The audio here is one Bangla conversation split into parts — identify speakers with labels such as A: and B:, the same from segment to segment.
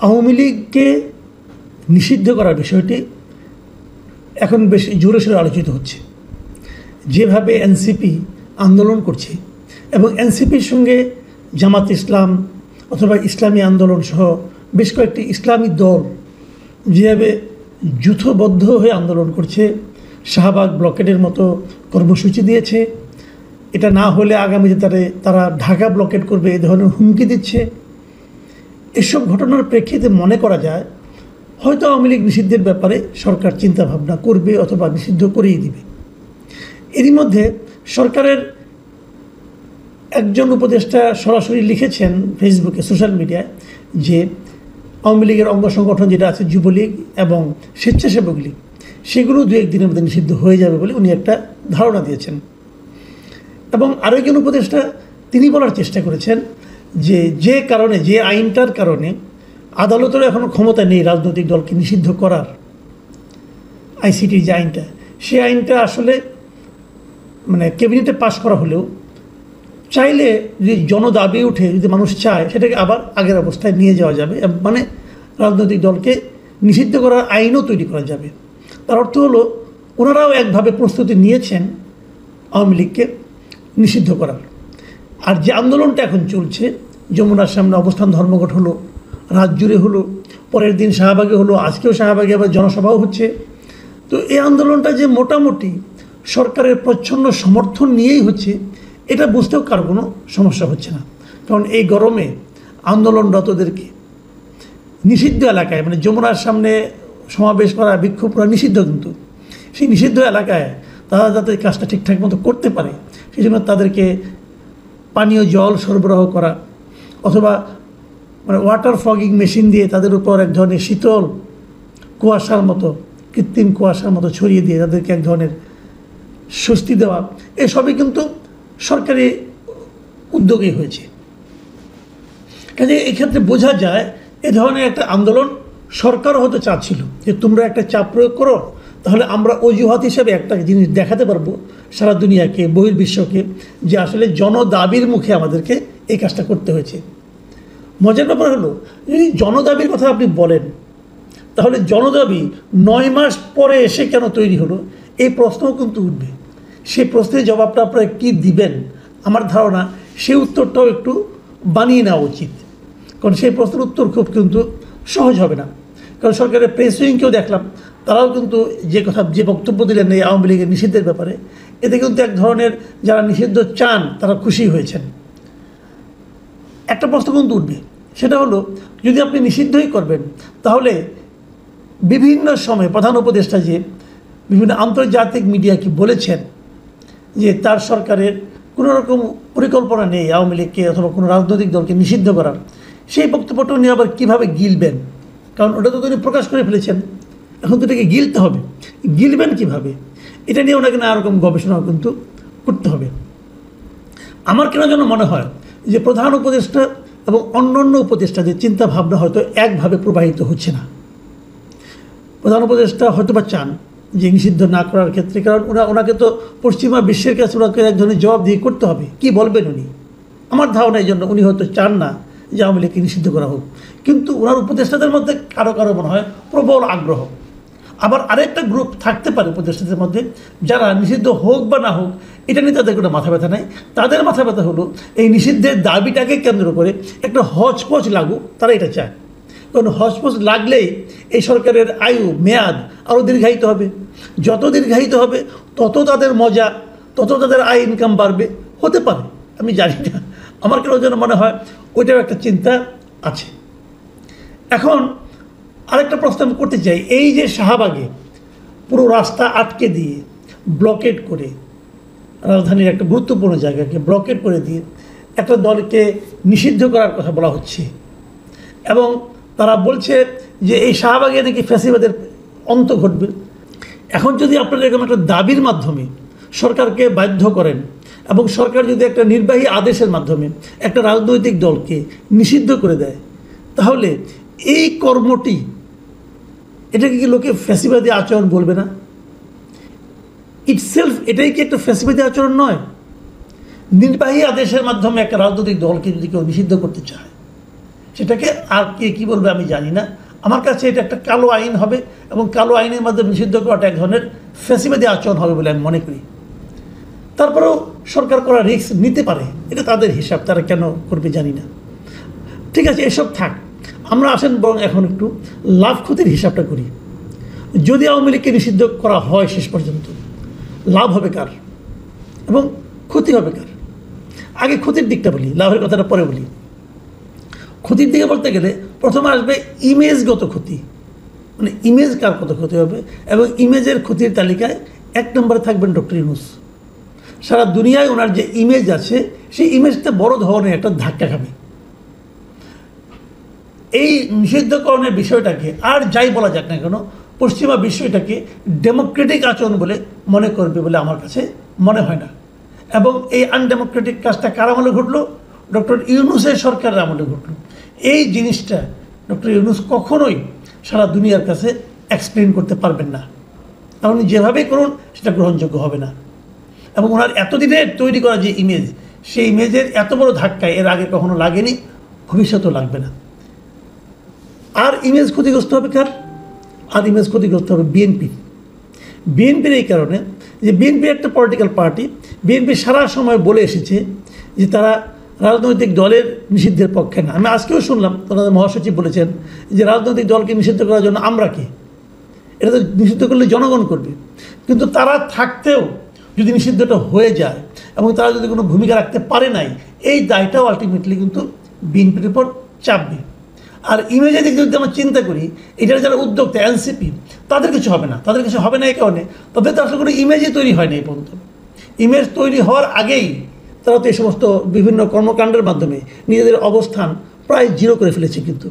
A: আওয়ামী লীগকে নিষিদ্ধ করার বিষয়টি এখন বেশ জোরে সোরে আলোচিত হচ্ছে। যেভাবে এনসিপি আন্দোলন করছে এবং এনসিপির সঙ্গে জামাত ইসলাম অথবা ইসলামী আন্দোলন সহ বেশ কয়েকটি ইসলামী দল যেভাবে যূথবদ্ধ হয়ে আন্দোলন করছে, শাহবাগ ব্লকেডের মতো কর্মসূচি দিয়েছে, এটা না হলে আগামীতে তারা ঢাকা ব্লকেড করবে এ ধরনের হুমকি দিচ্ছে, এসব ঘটনার প্রেক্ষিতে মনে করা যায় হয়তো আওয়ামী লীগ নিষিদ্ধের ব্যাপারে সরকার চিন্তাভাবনা করবে অথবা নিষিদ্ধ করেই দিবে। এরই মধ্যে সরকারের একজন উপদেষ্টা সরাসরি লিখেছেন ফেসবুকে, সোশ্যাল মিডিয়ায়, যে আওয়ামী লীগের অঙ্গ সংগঠন যেটা আছে যুবলীগ এবং স্বেচ্ছাসেবক লীগ, সেগুলো দু একদিনের মধ্যে নিষিদ্ধ হয়ে যাবে বলে উনি একটা ধারণা দিয়েছেন। এবং আরেকজন উপদেষ্টা তিনি বলার চেষ্টা করেছেন যে কারণে, যে আইনটার কারণে আদালতেরও এখনও ক্ষমতা নেই রাজনৈতিক দলকে নিষিদ্ধ করার, আইসিটির যে আইনটা, সেই আইনটা আসলে মানে ক্যাবিনেটে পাশ করা হলেও চাইলে যদি জনদাবি উঠে, যদি মানুষ চায়, সেটাকে আবার আগের অবস্থায় নিয়ে যাওয়া যাবে, মানে রাজনৈতিক দলকে নিষিদ্ধ করার আইনও তৈরি করা যাবে। তার অর্থ হলো ওনারাও একভাবে প্রস্তুতি নিয়েছেন আওয়ামী লীগকে নিষিদ্ধ করার। আর যে আন্দোলনটা এখন চলছে, যমুনার সামনে অবস্থান ধর্মঘট হলো, রাত জুড়ে হলো, পরের দিন শাহবাগে হলো, আজকেও শাহবাগে আবার জনসভাও হচ্ছে। তো এই আন্দোলনটা যে মোটামুটি সরকারের প্রচ্ছন্ন সমর্থন নিয়েই হচ্ছে, এটা বুঝতেও কার কোনো সমস্যা হচ্ছে না। কারণ এই গরমে আন্দোলনরতদেরকে নিষিদ্ধ এলাকায়, মানে যমুনার সামনে সমাবেশ করা, বিক্ষোভ করা নিষিদ্ধ, কিন্তু সেই নিষিদ্ধ এলাকায় তারা যাতে কাজটা ঠিকঠাক মতো করতে পারে সেই জন্য তাদেরকে পানীয় জল সরবরাহ করা অথবা মানে ওয়াটার ফগিং মেশিন দিয়ে তাদের উপর এক ধরনের শীতল কুয়াশার মতো, কৃত্রিম কুয়াশার মতো ছড়িয়ে দিয়ে তাদেরকে এক ধরনের স্বস্তি দেওয়া, এসবই কিন্তু সরকারি উদ্যোগেই হয়েছে। কাজে এক্ষেত্রে বোঝা যায় এ ধরনের একটা আন্দোলন সরকারও হয়তো চাচ্ছিল যে তোমরা একটা চাপ প্রয়োগ করো, তাহলে আমরা অজুহাত হিসেবে একটা জিনিস দেখাতে পারবো সারা দুনিয়াকে, বহির্বিশ্বকে, যে আসলে জনদাবির মুখে আমাদেরকে এই কাজটা করতে হয়েছে। মজার ব্যাপার হলো, যদি জনদাবির কথা আপনি বলেন, তাহলে জনদাবি 9 মাস পরে এসে কেন তৈরি হলো, এই প্রশ্নও কিন্তু উঠবে। সেই প্রশ্নের জবাবটা আপনারা কী দিবেন, আমার ধারণা সেই উত্তরটাও একটু বানিয়ে নেওয়া উচিত। কারণ সেই প্রশ্নের উত্তর খুব কিন্তু সহজ হবে না। কারণ সরকারের প্রেস উইংকেও দেখলাম, তারাও কিন্তু যে বক্তব্য দিলেন এই আওয়ামী লীগের নিষিদ্ধের ব্যাপারে, এতে কিন্তু এক ধরনের যারা নিষিদ্ধ চান তারা খুশি হয়েছেন। একটা প্রশ্ন কিন্তু উঠবে, সেটা হলো যদি আপনি নিষিদ্ধই করবেন, তাহলে বিভিন্ন সময় প্রধান উপদেষ্টা যে বিভিন্ন আন্তর্জাতিক মিডিয়াকে বলেছেন যে তার সরকারের কোনো রকম পরিকল্পনা নেই আওয়ামী লীগকে অথবা কোনো রাজনৈতিক দলকে নিষিদ্ধ করার, সেই বক্তব্যটা উনি আবার কীভাবে গিলবেন? কারণ ওটা তো তিনি প্রকাশ করে ফেলেছেন, এখন তো এটাকে গিলতে হবে। গিলবেন কীভাবে, এটা নিয়ে ওনাকে নানা রকম গবেষণা কিন্তু করতে হবে। আমার কেন যেন মনে হয় যে প্রধান উপদেষ্টা এবং অন্যান্য উপদেষ্টাদের চিন্তা ভাবনা হয়তো একভাবে প্রবাহিত হচ্ছে না। প্রধান উপদেষ্টা হয়তো বা চান যে নিষিদ্ধ না করার ক্ষেত্রে, কারণ ওনাকে তো পশ্চিমা বিশ্বের কাছে ওনাকে এক ধরনের জবাবদিহি করতে হবে, কি বলবেন উনি। আমার ধারণা এই জন্য উনি হয়তো চান না যে আওয়ামী লীগকে নিষিদ্ধ করা হোক, কিন্তু ওনার উপদেষ্টাদের মধ্যে কারো কারো মনে হয় প্রবল আগ্রহ। আবার আরেকটা গ্রুপ থাকতে পারে উপদেষ্টাদের মধ্যে যারা নিষিদ্ধ হোক বা না হোক এটা নিয়ে তাদের কোনো মাথা ব্যথা নাই। তাদের মাথা ব্যথা হলো এই নিষিদ্ধের দাবিটাকে কেন্দ্র করে একটা হজপজ লাগুক, তারা এটা চায়। কারণ হজপজ লাগলেই এই সরকারের আয়ু মেয়াদ আরও দীর্ঘায়িত হবে, যত দীর্ঘায়িত হবে তত তাদের মজা, তত তাদের আয় ইনকাম বাড়বে, হতে পারে, আমি জানি না। আমার কেন যেন মনে হয় ওইটাও একটা চিন্তা আছে। এখন আরেকটা প্রশ্ন আমি করতে চাই, এই যে শাহবাগে পুরো রাস্তা আটকে দিয়ে ব্লকেড করে, রাজধানীর একটা গুরুত্বপূর্ণ জায়গাকে ব্লকেড করে দিয়ে একটা দলকে নিষিদ্ধ করার কথা বলা হচ্ছে এবং তারা বলছে যে এই শাহবাগে নাকি ফ্যাসিবাদের অন্ত ঘটবে। এখন যদি আপনারা এরকম একটা দাবির মাধ্যমে সরকারকে বাধ্য করেন এবং সরকার যদি একটা নির্বাহী আদেশের মাধ্যমে একটা রাজনৈতিক দলকে নিষিদ্ধ করে দেয়, তাহলে এই কর্মটি, এটাকে কি লোকে ফ্যাসিবাদী আচরণ বলবে না? ইটসেলফ এটাই কি একটা ফ্যাসিবাদী আচরণ নয়? নির্বাহী আদেশের মাধ্যমে একটা রাজনৈতিক দলকে যদি কেউ নিষিদ্ধ করতে চায়, সেটাকে আর কে কী বলবে আমি জানি না। আমার কাছে এটা একটা কালো আইন হবে এবং কালো আইনের মাধ্যমে নিষিদ্ধ করাটা এক ধরনের ফ্যাসিবাদী আচরণ হবে বলে আমি মনে করি। তারপরেও সরকার করা রিস্ক নিতে পারে, এটা তাদের হিসাব, তারা কেন করবে জানি না। ঠিক আছে, এসব থাক, আমরা আসেন বরং এখন একটু লাভ ক্ষতির হিসাবটা করি। যদি আওয়ামী লীগকে নিষিদ্ধ করা হয় শেষ পর্যন্ত, লাভ হবে কার এবং ক্ষতি হবে কার? আগে ক্ষতির দিকটা বলি, লাভের কথাটা পরে বলি। ক্ষতির দিকে বলতে গেলে প্রথমে আসবে ইমেজগত ক্ষতি, মানে ইমেজ কার কত ক্ষতি হবে, এবং ইমেজের ক্ষতির তালিকায় 1 নম্বরে থাকবেন ডক্টর ইউনূস। সারা দুনিয়ায় ওনার যে ইমেজ আছে সেই ইমেজটা বড় ধরনের একটা ধাক্কা খাবে। এই নিষিদ্ধকরণের বিষয়টাকে আর যাই বলা যাক না কেন, পশ্চিমা বিষয়টাকে ডেমোক্রেটিক আচরণ বলে মনে করবে বলে আমার কাছে মনে হয় না। এবং এই আনডেমোক্রেটিক কাজটা কার আমলে ঘটলো? ডক্টর ইউনূসের সরকারের আমলে ঘটলো। এই জিনিসটা ডক্টর ইউনূস কখনোই সারা দুনিয়ার কাছে এক্সপ্লেন করতে পারবেন না, কারণ যেভাবেই করুন সেটা গ্রহণযোগ্য হবে না। এবং ওনার এতদিনের তৈরি করা যে ইমেজ, সেই ইমেজের এত বড় ধাক্কায় এর আগে কখনো লাগেনি, ভবিষ্যতেও লাগবে না। আর ইমেজ ক্ষতিগ্রস্ত হবে কার? আর ইমেজ ক্ষতিগ্রস্ত হবে বিএনপির এই কারণে যে বিএনপি একটা পলিটিক্যাল পার্টি। বিএনপি সারা সময় বলে এসেছে যে তারা রাজনৈতিক দলের নিষিদ্ধের পক্ষে না। আমি আজকেও শুনলাম তাদের মহাসচিব বলেছেন যে রাজনৈতিক দলকে নিষিদ্ধ করার জন্য আমরা কে, এটা তো নিষিদ্ধ করলে জনগণ করবে। কিন্তু তারা থাকতেও যদি নিষিদ্ধটা হয়ে যায় এবং তারা যদি কোনো ভূমিকা রাখতে পারে নাই, এই দায়টাও আলটিমেটলি কিন্তু বিএনপির উপর চাপবে। আর ইমেজের দিক যদি আমরা চিন্তা করি, এটার যারা উদ্যোক্তা এনসিপি, তাদের কিছু হবে না। তাদের কিছু হবে না এই কারণে তাদের তো আসলে কোনো ইমেজই তৈরি হয় না এই পর্যন্ত। ইমেজ তৈরি হওয়ার আগেই তারা তো এই সমস্ত বিভিন্ন কর্মকাণ্ডের মাধ্যমে নিজেদের অবস্থান প্রায় জিরো করে ফেলেছে। কিন্তু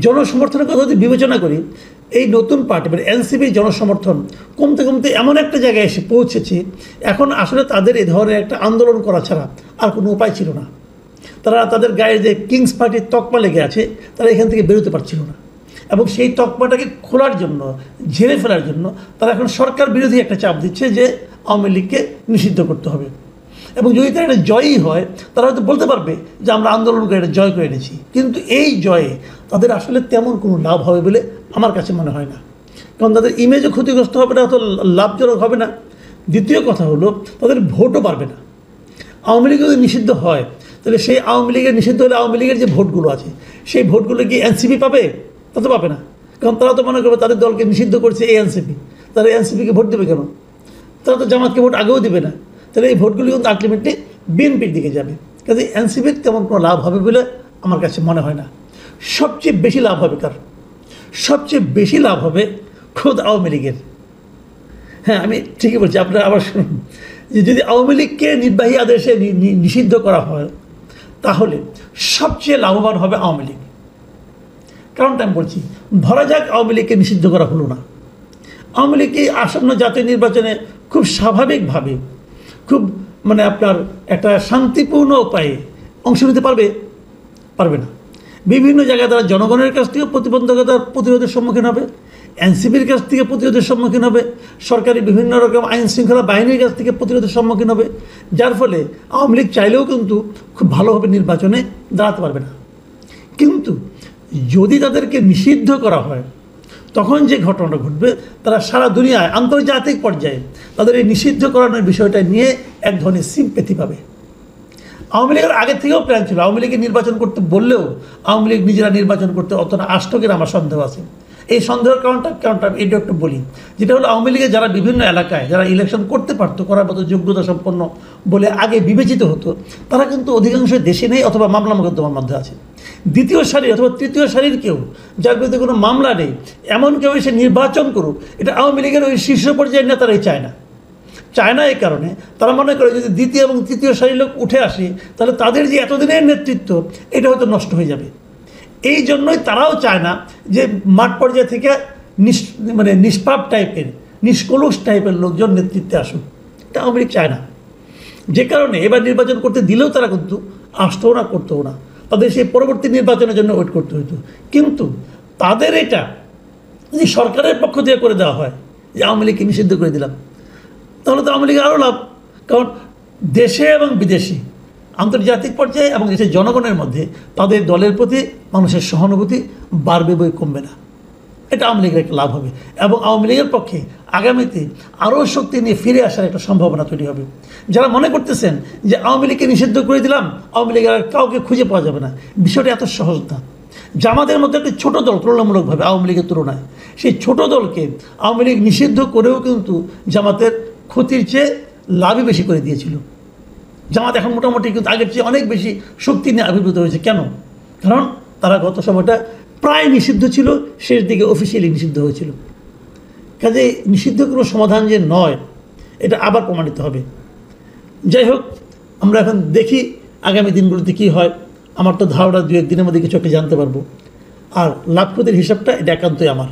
A: জনসমর্থনের কথা যদি বিবেচনা করি, এই নতুন পার্টি মানে এনসিপির জনসমর্থন কমতে কমতে এমন একটা জায়গায় এসে পৌঁছেছে, এখন আসলে তাদের এই ধরনের একটা আন্দোলন করা ছাড়া আর কোনো উপায় ছিল না। তারা তাদের গায়ে যে কিংস পার্টির তকমা লেগে আছে, তারা এখান থেকে বেরোতে পারছিল না। এবং সেই তকমাটাকে খোলার জন্য, ঝেড়ে ফেলার জন্য তারা এখন সরকার বিরোধী একটা চাপ দিচ্ছে যে আওয়ামী লীগকে নিষিদ্ধ করতে হবে। এবং যদি তারা এটা জয়ই হয়, তারা হয়তো বলতে পারবে যে আমরা আন্দোলন করে এটা জয় করে এনেছি। কিন্তু এই জয়ে তাদের আসলে তেমন কোনো লাভ হবে বলে আমার কাছে মনে হয় না, কারণ তাদের ইমেজও ক্ষতিগ্রস্ত হবে না, অত লাভজনক হবে না। দ্বিতীয় কথা হলো, তাদের ভোটও বাড়বে না। আওয়ামী লীগ যদি নিষিদ্ধ হয়, তাহলে সেই আওয়ামী লীগের নিষিদ্ধ হলে আওয়ামী লীগের যে ভোটগুলো আছে, সেই ভোটগুলো কি এনসিপি পাবে? তা তো পাবে না, কারণ তারা তো মনে করবে তাদের দলকে নিষিদ্ধ করছে এই এনসিপি, তারা এনসিপিকে ভোট দেবে কেন? তারা তো জামাতকে ভোট আগেও দেবে না। তাহলে এই ভোটগুলি কিন্তু আলটিমেটলি বিএনপির দিকে যাবে। কাজে এনসিপির তেমন কোনো লাভ হবে বলে আমার কাছে মনে হয় না। সবচেয়ে বেশি লাভ হবে কার? সবচেয়ে বেশি লাভ হবে খোদ আওয়ামী লীগের। হ্যাঁ, আমি ঠিকই বলছি, আপনারা আবার শুনুন যে যদি আওয়ামী লীগকে নির্বাহী আদেশে নিষিদ্ধ করা হয়, তাহলে সবচেয়ে লাভবান হবে আওয়ামী লীগ। কারণটা আমি বলছি, ধরা যাক আওয়ামী লীগকে নিষিদ্ধ করা হলো না, আওয়ামী লীগ এই আসন্ন জাতীয় নির্বাচনে খুব স্বাভাবিকভাবে, খুব মানে আপনার একটা শান্তিপূর্ণ উপায়ে অংশ নিতে পারবে না। বিভিন্ন জায়গায় তারা জনগণের কাছ থেকে প্রতিরোধের সম্মুখীন হবে, এনসিপির কাছ থেকে প্রতিরোধের সম্মুখীন হবে, সরকারি বিভিন্ন রকম আইন শৃঙ্খলা বাহিনীর কাছ থেকে প্রতিরোধের সম্মুখীন হবে, যার ফলে আওয়ামী লীগ চাইলেও কিন্তু খুব ভালোভাবে নির্বাচনে দাঁড়াতে পারবে না। কিন্তু যদি তাদেরকে নিষিদ্ধ করা হয়, তখন যে ঘটনাটা ঘটবে, তারা সারা দুনিয়ায় আন্তর্জাতিক পর্যায়ে তাদের এই নিষিদ্ধ করানোর বিষয়টা নিয়ে এক ধরনের সিম্প্যাথি পাবে। আওয়ামী লীগের আগে থেকেও প্ল্যান ছিল, আওয়ামী লীগের নির্বাচন করতে বললেও আওয়ামী লীগ নিজেরা নির্বাচন করতে অতটা আষ্টকের আমার সন্দেহ আছে। এই সন্দেহের কারণটা এটা একটু বলি, যেটা হলো আওয়ামী লীগের যারা বিভিন্ন এলাকায় যারা ইলেকশন করতে পারতো, করার মতো যোগ্যতা সম্পন্ন বলে আগে বিবেচিত হতো, তারা কিন্তু অধিকাংশ দেশে নেই অথবা মামলা মোকদ্দমার মধ্যে আছে। দ্বিতীয় সারি অথবা তৃতীয় সারির কেউ, যার বিরুদ্ধে কোনো মামলা নেই, এমন কেউ এসে নির্বাচন করুক, এটা আওয়ামী লীগের ওই শীর্ষ পর্যায়ের নেতারাই চায় না। এই কারণে তারা মনে করে যদি দ্বিতীয় এবং তৃতীয় সারির লোক উঠে আসে, তাহলে তাদের যে এতদিনের নেতৃত্ব এটা হয়তো নষ্ট হয়ে যাবে। এই জন্যই তারাও চায় না যে মাঠ পর্যায় থেকে নিষ্পাপ টাইপের, নিষ্কলুষ টাইপের লোকজন নেতৃত্বে আসুক, এটা আওয়ামী লীগ চায় না। যে কারণে এবার নির্বাচন করতে দিলেও তারা কিন্তু আসতেও না, করতেও না, তাদের সেই পরবর্তী নির্বাচনের জন্য ওয়েট করতে হতো। কিন্তু তাদের এটা যদি সরকারের পক্ষ থেকে করে দেওয়া হয় যে আওয়ামী লীগকে নিষিদ্ধ করে দিলাম, তাহলে তো আওয়ামী লীগের আরও লাভ। কারণ দেশে এবং বিদেশে আন্তর্জাতিক পর্যায়ে এবং দেশের জনগণের মধ্যে তাদের দলের প্রতি মানুষের সহানুভূতি বাড়বে বই কমবে না। এটা আওয়ামী লীগের একটা লাভ হবে এবং আওয়ামী লীগের পক্ষে আগামীতে আরও শক্তি নিয়ে ফিরে আসার একটা সম্ভাবনা তৈরি হবে। যারা মনে করতেছেন যে আওয়ামী লীগকে নিষিদ্ধ করে দিলাম, আওয়ামী লীগের আর কাউকে খুঁজে পাওয়া যাবে না, বিষয়টা এত সহজ না। জামাতের মধ্যে একটি ছোটো দল তুলনামূলকভাবে আওয়ামী লীগের তুলনায়, সেই ছোট দলকে আওয়ামী লীগ নিষিদ্ধ করেও কিন্তু জামাতের ক্ষতির চেয়ে লাভই বেশি করে দিয়েছিল। জামাত এখন মোটামুটি কিন্তু আগের চেয়ে অনেক বেশি শক্তি নিয়ে আবির্ভূত হয়েছে। কেন? কারণ তারা গত সময়টা প্রায় নিষিদ্ধ ছিল, শেষ দিকে অফিসিয়ালি নিষিদ্ধ হয়েছিল। কাজে নিষিদ্ধ কোনো সমাধান যে নয়, এটা আবার প্রমাণিত হবে। যাই হোক, আমরা এখন দেখি আগামী দিনগুলোতে কী হয়। আমার তো ধারণা 2-1 দিনের মধ্যে কিছু একটা জানতে পারবো। আর লাভ ক্ষতির হিসাবটা এটা একান্তই আমার।